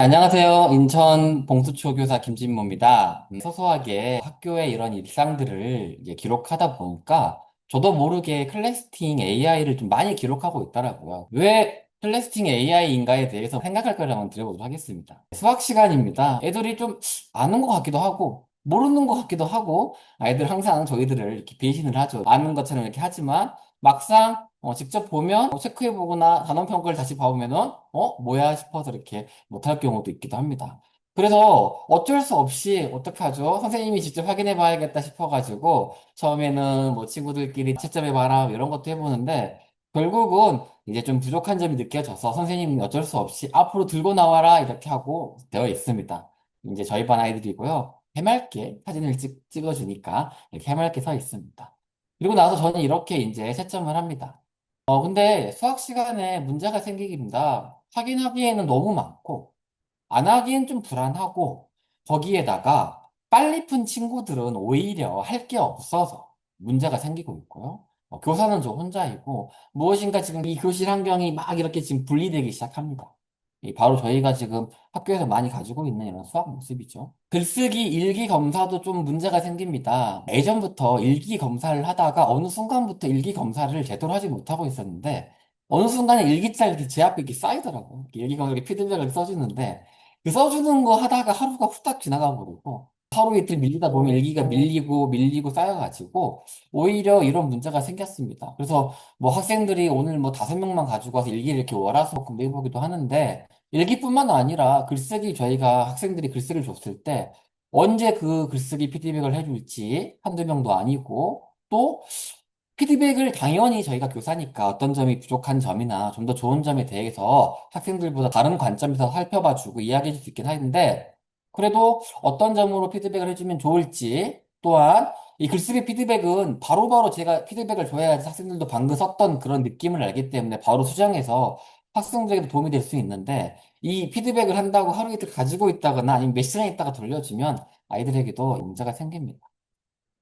안녕하세요. 인천 봉수초교사 김진모입니다. 소소하게 학교의 이런 일상들을 이제 기록하다 보니까 저도 모르게 클래스팅 AI를 좀 많이 기록하고 있더라고요. 왜 클래스팅 AI인가에 대해서 생각할 거를 한번 드려보도록 하겠습니다. 수학 시간입니다. 애들이 좀 아는 것 같기도 하고 모르는 것 같기도 하고 아이들 항상 저희들을 이렇게 배신을 하죠. 아는 것처럼 이렇게 하지만 막상 직접 보면 체크해보거나 단원평가를 다시 봐보면은 뭐야 싶어서 이렇게 못할 경우도 있기도 합니다. 그래서 어쩔 수 없이 어떻게 하죠? 선생님이 직접 확인해 봐야겠다 싶어가지고 처음에는 뭐 친구들끼리 채점해 봐라 이런 것도 해보는데 결국은 이제 좀 부족한 점이 느껴져서 선생님이 어쩔 수 없이 앞으로 들고 나와라 이렇게 하고 되어 있습니다. 이제 저희 반 아이들이고요. 해맑게 사진을 찍어주니까 이렇게 해맑게 서 있습니다. 그리고 나서 저는 이렇게 이제 채점을 합니다. 근데 수학 시간에 문제가 생기기입니다. 확인하기에는 너무 많고, 안 하기엔 좀 불안하고, 거기에다가 빨리 푼 친구들은 오히려 할 게 없어서 문제가 생기고 있고요. 교사는 저 혼자이고, 무엇인가 지금 이 교실 환경이 막 이렇게 지금 분리되기 시작합니다. 바로 저희가 지금 학교에서 많이 가지고 있는 이런 수학 모습이죠. 글쓰기, 일기 검사도 좀 문제가 생깁니다. 예전부터 일기 검사를 하다가 어느 순간부터 일기 검사를 제대로 하지 못하고 있었는데, 어느 순간에 일기장 이렇게 제 앞에 이렇게 쌓이더라고요. 일기 검사 이렇게 피드백을 써주는데, 그 써주는 거 하다가 하루가 후딱 지나가 버리고, 하루 이틀 밀리다 보면 일기가 밀리고 밀리고 쌓여가지고, 오히려 이런 문제가 생겼습니다. 그래서 뭐 학생들이 오늘 뭐 5명만 가지고 와서 일기를 이렇게 월화수목 내보기도 하는데, 일기뿐만 아니라 글쓰기 저희가 학생들이 글쓰기를 줬을 때, 언제 그 글쓰기 피드백을 해줄지 한두 명도 아니고, 또 피드백을 당연히 저희가 교사니까 어떤 점이 부족한 점이나 좀 더 좋은 점에 대해서 학생들보다 다른 관점에서 살펴봐주고 이야기해 줄 수 있긴 하는데, 그래도 어떤 점으로 피드백을 해주면 좋을지, 또한 이 글쓰기 피드백은 바로바로 제가 피드백을 줘야지 학생들도 방금 썼던 그런 느낌을 알기 때문에 바로 수정해서 학생들에게 도움이 될 수 있는데, 이 피드백을 한다고 하루 이틀 가지고 있다거나 아니면 몇 시간 있다가 돌려주면 아이들에게도 문제가 생깁니다.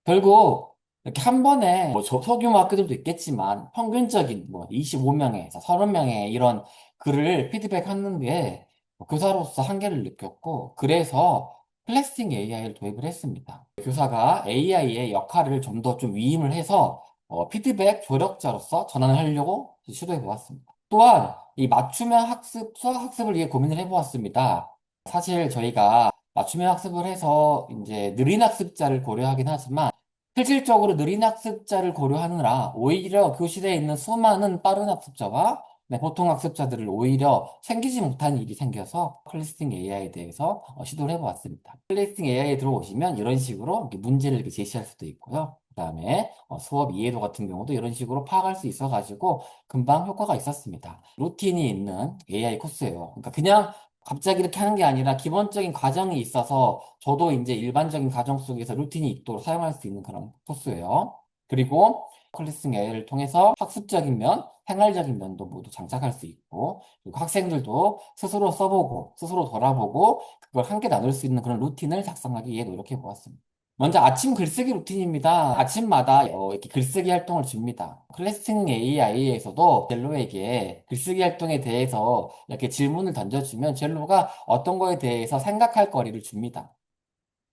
결국 이렇게 한 번에 뭐 소규모 학교들도 있겠지만 평균적인 뭐 25명에서 30명의 이런 글을 피드백하는 게 교사로서 한계를 느꼈고, 그래서 클래스팅 AI를 도입을 했습니다. 교사가 AI의 역할을 좀 더 좀 위임을 해서 피드백 조력자로서 전환을 하려고 시도해 보았습니다. 또한 이 맞춤형 학습, 수학 학습을 위해 고민을 해보았습니다. 사실 저희가 맞춤형 학습을 해서 이제 느린 학습자를 고려하긴 하지만 실질적으로 느린 학습자를 고려하느라 오히려 교실에 있는 수많은 빠른 학습자와 보통 학습자들을 오히려 챙기지 못한 일이 생겨서 클래스팅 AI에 대해서 시도를 해보았습니다. 클래스팅 AI에 들어오시면 이런 식으로 이렇게 문제를 이렇게 제시할 수도 있고요. 그다음에 수업 이해도 같은 경우도 이런 식으로 파악할 수 있어가지고 금방 효과가 있었습니다. 루틴이 있는 AI 코스예요. 그러니까 그냥 갑자기 이렇게 하는 게 아니라 기본적인 과정이 있어서 저도 이제 일반적인 과정 속에서 루틴이 있도록 사용할 수 있는 그런 코스예요. 그리고 클래스팅 AI를 통해서 학습적인 면, 생활적인 면도 모두 장착할 수 있고, 그리고 학생들도 스스로 써보고, 스스로 돌아보고, 그걸 함께 나눌 수 있는 그런 루틴을 작성하기 위해 노력해 보았습니다. 먼저 아침 글쓰기 루틴입니다. 아침마다 이렇게 글쓰기 활동을 줍니다. 클래스팅 AI에서도 젤로에게 글쓰기 활동에 대해서 이렇게 질문을 던져주면 젤로가 어떤 거에 대해서 생각할 거리를 줍니다.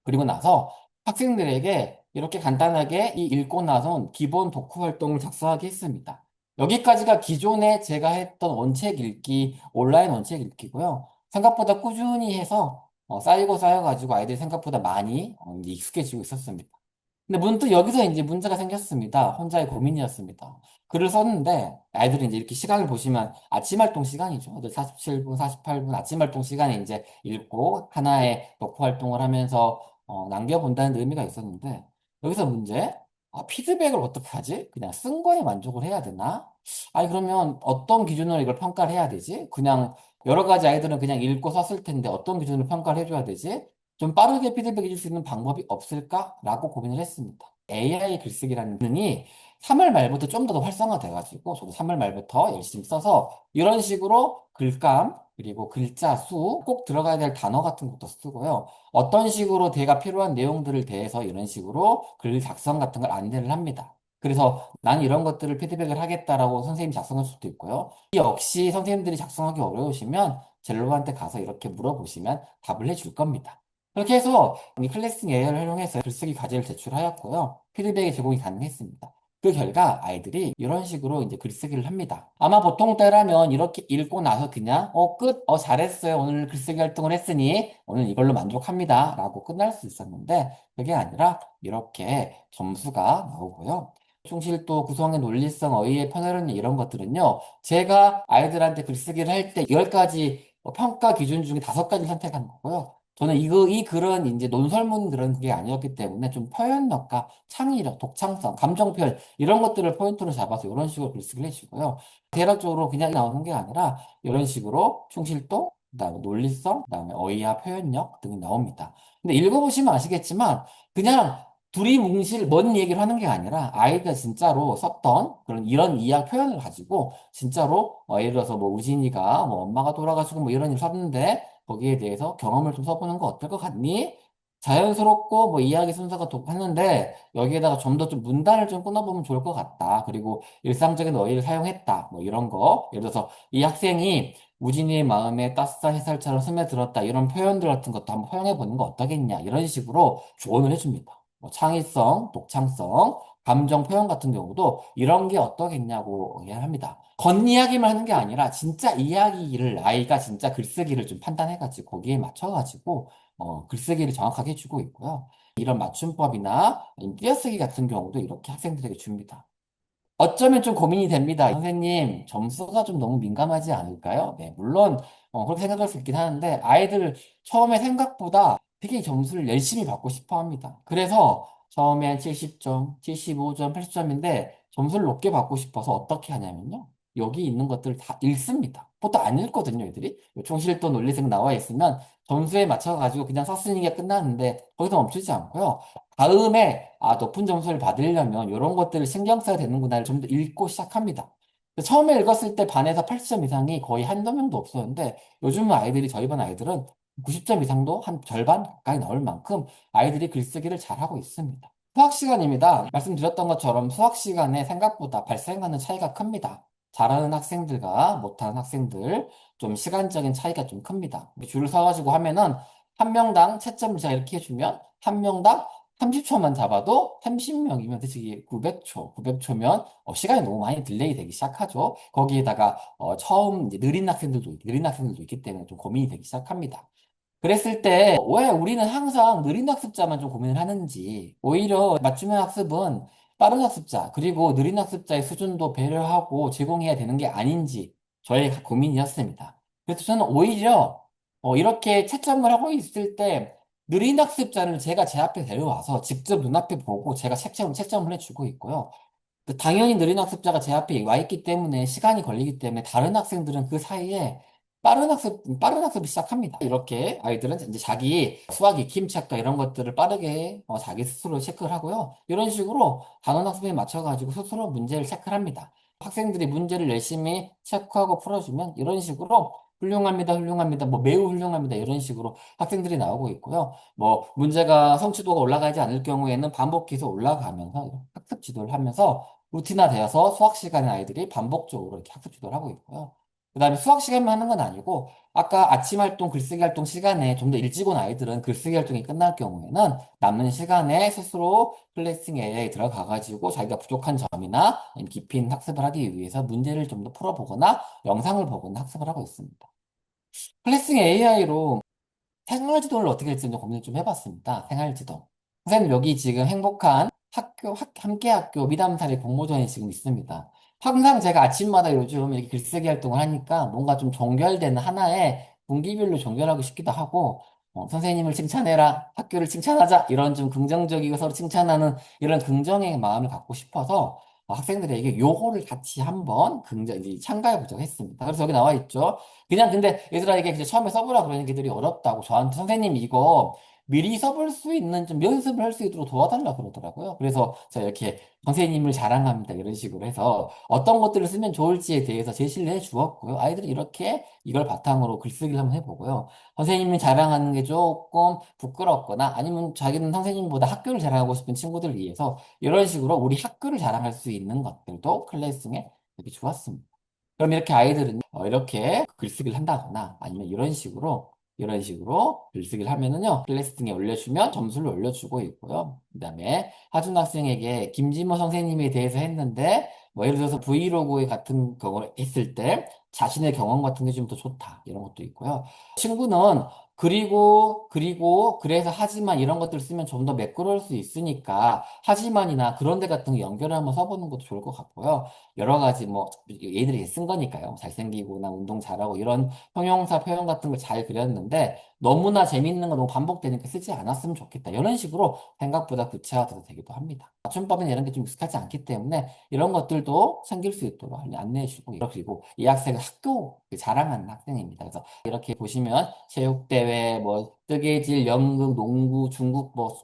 그리고 나서 학생들에게 이렇게 간단하게 이 읽고 나선 기본 독후 활동을 작성하게 했습니다. 여기까지가 기존에 제가 했던 원책 읽기, 온라인 원책 읽기고요. 생각보다 꾸준히 해서 쌓이고 쌓여가지고 아이들이 생각보다 많이 이제 익숙해지고 있었습니다. 근데 문득 여기서 이제 문제가 생겼습니다. 혼자의 고민이었습니다. 글을 썼는데 아이들이 이제 이렇게 시간을 보시면 아침 활동 시간이죠. 47분, 48분 아침 활동 시간에 이제 읽고 하나의 독후 활동을 하면서 남겨본다는 의미가 있었는데, 여기서 문제? 피드백을 어떻게 하지? 그냥 쓴 거에 만족을 해야 되나? 아니 그러면 어떤 기준으로 이걸 평가를 해야 되지? 그냥 여러 가지 아이들은 그냥 읽고 썼을 텐데 어떤 기준으로 평가를 해줘야 되지? 좀 빠르게 피드백 해줄 수 있는 방법이 없을까라고 고민을 했습니다. AI 글쓰기라는 능이 3월 말부터 좀 더 활성화돼가지고 저도 3월 말부터 열심히 써서 이런 식으로 글감 그리고 글자 수 꼭 들어가야 될 단어 같은 것도 쓰고요. 어떤 식으로 대가 필요한 내용들을 대해서 이런 식으로 글 작성 같은 걸 안내를 합니다. 그래서 난 이런 것들을 피드백을 하겠다라고 선생님이 작성할 수도 있고요. 역시 선생님들이 작성하기 어려우시면 젤로한테 가서 이렇게 물어보시면 답을 해줄 겁니다. 그렇게 해서 이 클래싱 AI를 활용해서 글쓰기 과제를 제출하였고요. 피드백이 제공이 가능했습니다. 그 결과 아이들이 이런 식으로 이제 글쓰기를 합니다. 아마 보통 때라면 이렇게 읽고 나서 그냥 끝, 잘했어요. 오늘 글쓰기 활동을 했으니 오늘 이걸로 만족합니다. 라고 끝날 수 있었는데 그게 아니라 이렇게 점수가 나오고요. 충실도, 구성의 논리성, 어휘의 편애력 이런 것들은요. 제가 아이들한테 글쓰기를 할 때 10가지 평가 기준 중에 5가지 선택한 거고요. 저는 이 글은 이제 논설문 그런 그게 아니었기 때문에 좀 표현력과 창의력, 독창성, 감정 표현 이런 것들을 포인트로 잡아서 이런 식으로 글쓰기를 해주고요. 대략적으로 그냥 나오는 게 아니라 이런 식으로 충실도, 그다음에 논리성, 그다음에 어휘와 표현력 등이 나옵니다. 근데 읽어보시면 아시겠지만 그냥 둘이 뭉실 뭔 얘기를 하는 게 아니라 아이가 진짜로 썼던 그런 이런 이야기 표현을 가지고 진짜로 예를 들어서 뭐 우진이가 뭐 엄마가 돌아가시고 뭐 이런 일 썼는데 거기에 대해서 경험을 좀 써보는 거 어떨 것 같니? 자연스럽고 뭐 이야기 순서가 독하는데 여기에다가 좀 더 좀 문단을 좀 끊어보면 좋을 것 같다. 그리고 일상적인 어휘를 사용했다. 뭐 이런 거. 예를 들어서 이 학생이 우진이의 마음에 따스한 햇살처럼 스며들었다. 이런 표현들 같은 것도 한번 활용해 보는 거 어떠겠냐. 이런 식으로 조언을 해줍니다. 뭐 창의성, 독창성, 감정 표현 같은 경우도 이런 게 어떠겠냐고 얘기합니다. 겉이야기만 하는 게 아니라 진짜 이야기를 아이가 진짜 글쓰기를 좀 판단해가지고 거기에 맞춰가지고 글쓰기를 정확하게 해주고 있고요. 이런 맞춤법이나 아니면 띄어쓰기 같은 경우도 이렇게 학생들에게 줍니다. 어쩌면 좀 고민이 됩니다. 선생님, 점수가 좀 너무 민감하지 않을까요? 네, 물론 그렇게 생각할 수 있긴 하는데 아이들 처음에 생각보다 되게 점수를 열심히 받고 싶어 합니다. 그래서 처음엔 70점, 75점, 80점인데 점수를 높게 받고 싶어서 어떻게 하냐면요. 여기 있는 것들을 다 읽습니다. 보통 안 읽거든요, 애들이. 총실도 논리생 나와 있으면 점수에 맞춰가지고 그냥 썼으니까 끝나는데 거기서 멈추지 않고요. 다음에 높은 점수를 받으려면 이런 것들을 신경 써야 되는구나를 좀 더 읽고 시작합니다. 처음에 읽었을 때 반에서 80점 이상이 거의 한두 명도 없었는데 요즘은 아이들이 저희 반 아이들은 90점 이상도 한 절반 가까이 나올 만큼 아이들이 글쓰기를 잘하고 있습니다. 수학 시간입니다. 말씀드렸던 것처럼 수학 시간에 생각보다 발생하는 차이가 큽니다. 잘하는 학생들과 못하는 학생들 좀 시간적인 차이가 좀 큽니다. 줄을 서가지고 하면은 한 명당 채점을 제가 이렇게 해주면 한 명당 30초만 잡아도 30명이면 대체 900초, 900초면 시간이 너무 많이 딜레이 되기 시작하죠. 거기에다가 처음 이제 느린 학생들도 있기 때문에 좀 고민이 되기 시작합니다. 그랬을 때 왜 우리는 항상 느린 학습자만 좀 고민을 하는지 오히려 맞춤형 학습은 빠른 학습자 그리고 느린 학습자의 수준도 배려하고 제공해야 되는 게 아닌지 저의 고민이었습니다. 그래서 저는 오히려 이렇게 채점을 하고 있을 때 느린 학습자를 제가 제 앞에 데려와서 직접 눈앞에 보고 제가 채점을 해주고 있고요. 당연히 느린 학습자가 제 앞에 와 있기 때문에 시간이 걸리기 때문에 다른 학생들은 그 사이에 빠른 학습을 시작합니다. 이렇게 아이들은 이제 자기 수학 익힘 체크 이런 것들을 빠르게 자기 스스로 체크를 하고요. 이런 식으로 단원 학습에 맞춰가지고 스스로 문제를 체크를 합니다. 학생들이 문제를 열심히 체크하고 풀어주면 이런 식으로 훌륭합니다, 훌륭합니다, 뭐 매우 훌륭합니다 이런 식으로 학생들이 나오고 있고요. 뭐 문제가 성취도가 올라가지 않을 경우에는 반복해서 올라가면서 학습 지도를 하면서 루틴화 되어서 수학 시간에 아이들이 반복적으로 이렇게 학습 지도를 하고 있고요. 그 다음에 수학 시간만 하는 건 아니고, 아까 아침 활동, 글쓰기 활동 시간에 좀 더 일찍 온 아이들은 글쓰기 활동이 끝날 경우에는 남는 시간에 스스로 클래싱 AI에 들어가가지고 자기가 부족한 점이나 아니면 깊이 있는 학습을 하기 위해서 문제를 좀 더 풀어보거나 영상을 보거나 학습을 하고 있습니다. 클래싱 AI로 생활지도를 어떻게 할지 좀 고민을 좀 해봤습니다. 생활지도. 선생님, 여기 지금 행복한 함께 학교 미담살이 공모전이 지금 있습니다. 항상 제가 아침마다 요즘 이렇게 글쓰기 활동을 하니까 뭔가 좀 종결되는 하나의 분기별로 종결하고 싶기도 하고, 선생님을 칭찬해라, 학교를 칭찬하자, 이런 좀 긍정적이고 서로 칭찬하는 이런 긍정의 마음을 갖고 싶어서 학생들에게 요거를 같이 한번 이제 참가해 보자고 했습니다. 그래서 여기 나와 있죠. 그냥 근데 얘들아 이게 이제 처음에 써보라 그러는 애들이 어렵다고 저한테 선생님 이거 미리 써볼 수 있는 좀 연습을 할 수 있도록 도와달라 그러더라고요. 그래서 제가 이렇게 선생님을 자랑합니다. 이런 식으로 해서 어떤 것들을 쓰면 좋을지에 대해서 제시를 해 주었고요. 아이들이 이렇게 이걸 바탕으로 글쓰기를 한번 해보고요. 선생님을 자랑하는 게 조금 부끄럽거나 아니면 자기는 선생님보다 학교를 자랑하고 싶은 친구들을 위해서 이런 식으로 우리 학교를 자랑할 수 있는 것들도 클래스에 되게 좋았습니다. 그럼 이렇게 아이들은 이렇게 글쓰기를 한다거나 아니면 이런 식으로 글쓰기를 하면은요 클래스 등에 올려주면 점수를 올려주고 있고요. 그다음에 하준 학생에게 김지모 선생님에 대해서 했는데 뭐 예를 들어서 브이로그 같은 경우를 했을 때 자신의 경험 같은 게 좀 더 좋다 이런 것도 있고요. 친구는 그래서 하지만 이런 것들 쓰면 좀 더 매끄러울 수 있으니까 하지만이나 그런 데 같은 거 연결을 한번 써보는 것도 좋을 것 같고요. 여러 가지 뭐 얘들이 쓴 거니까요. 잘생기고나 운동 잘하고 이런 형용사 표현 같은 걸 잘 그렸는데 너무나 재밌는 거 너무 반복되니까 쓰지 않았으면 좋겠다. 이런 식으로 생각보다 구체화돼서 되기도 합니다. 맞춤법이나 이런 게 좀 익숙하지 않기 때문에 이런 것들도 생길 수 있도록 안내해주고 그리고 이 학생은 학교 자랑하는 학생입니다. 그래서 이렇게 보시면 체육대회, 뭐 뜨개질, 연극, 농구,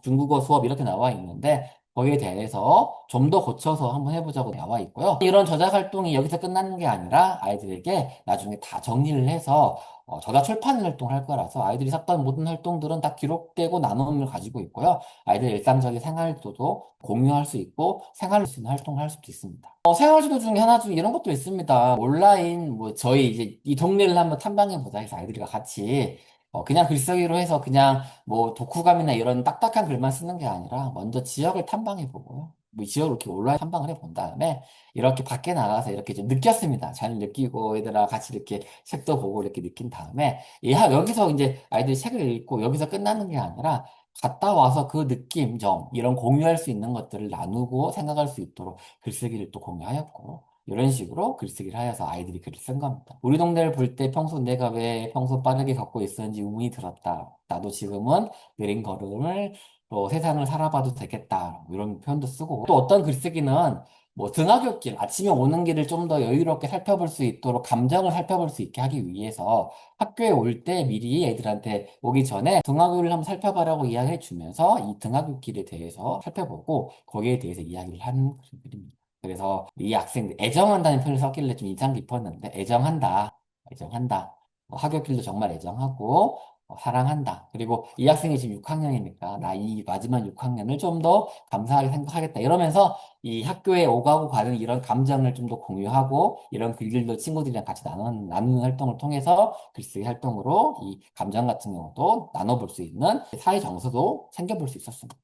중국어 수업 이렇게 나와 있는데 거기에 대해서 좀 더 고쳐서 한번 해보자고 나와 있고요. 이런 저작 활동이 여기서 끝나는 게 아니라 아이들에게 나중에 다 정리를 해서 저작 출판 활동을 할 거라서 아이들이 샀던 모든 활동들은 다 기록되고 나눔을 가지고 있고요. 아이들 일상적인 생활도도 공유할 수 있고 생활할 수 있는 활동을 할 수도 있습니다. 생활지도 중에 하나 중에 이런 것도 있습니다. 온라인 뭐 저희 이제 이 동네를 한번 탐방해 보자 해서 아이들과 같이 그냥 글쓰기로 해서 그냥 뭐 독후감이나 이런 딱딱한 글만 쓰는 게 아니라 먼저 지역을 탐방해 보고요. 뭐 지역을 이렇게 온라인 탐방을 해 본 다음에 이렇게 밖에 나가서 이렇게 좀 느꼈습니다. 잘 느끼고 얘들아 같이 이렇게 책도 보고 이렇게 느낀 다음에 여기서 이제 아이들이 책을 읽고 여기서 끝나는 게 아니라 갔다 와서 그 느낌점 이런 공유할 수 있는 것들을 나누고 생각할 수 있도록 글쓰기를 또 공유하였고 이런 식으로 글쓰기를 하여서 아이들이 글을 쓴 겁니다. 우리 동네를 볼 때 평소 내가 왜 평소 빠르게 걷고 있었는지 의문이 들었다. 나도 지금은 느린 걸음을 또 세상을 살아봐도 되겠다. 뭐 이런 표현도 쓰고 또 어떤 글쓰기는 뭐 등하굣길 아침에 오는 길을 좀 더 여유롭게 살펴볼 수 있도록 감정을 살펴볼 수 있게 하기 위해서 학교에 올 때 미리 애들한테 오기 전에 등하굣길을 한번 살펴봐라고 이야기해 주면서 이 등하굣길에 대해서 살펴보고 거기에 대해서 이야기를 하는 그런 글입니다. 그래서 이 학생들 애정한다는 표현을 썼길래 좀 인상 깊었는데 애정한다. 하굣길도 정말 애정하고 사랑한다. 그리고 이 학생이 지금 6학년이니까 나 이 마지막 6학년을 좀 더 감사하게 생각하겠다. 이러면서 이 학교에 오가고 가는 이런 감정을 좀 더 공유하고 이런 글들도 친구들이랑 같이 나누는 활동을 통해서 글쓰기 활동으로 이 감정 같은 경우도 나눠볼 수 있는 사회 정서도 챙겨볼 수 있었습니다.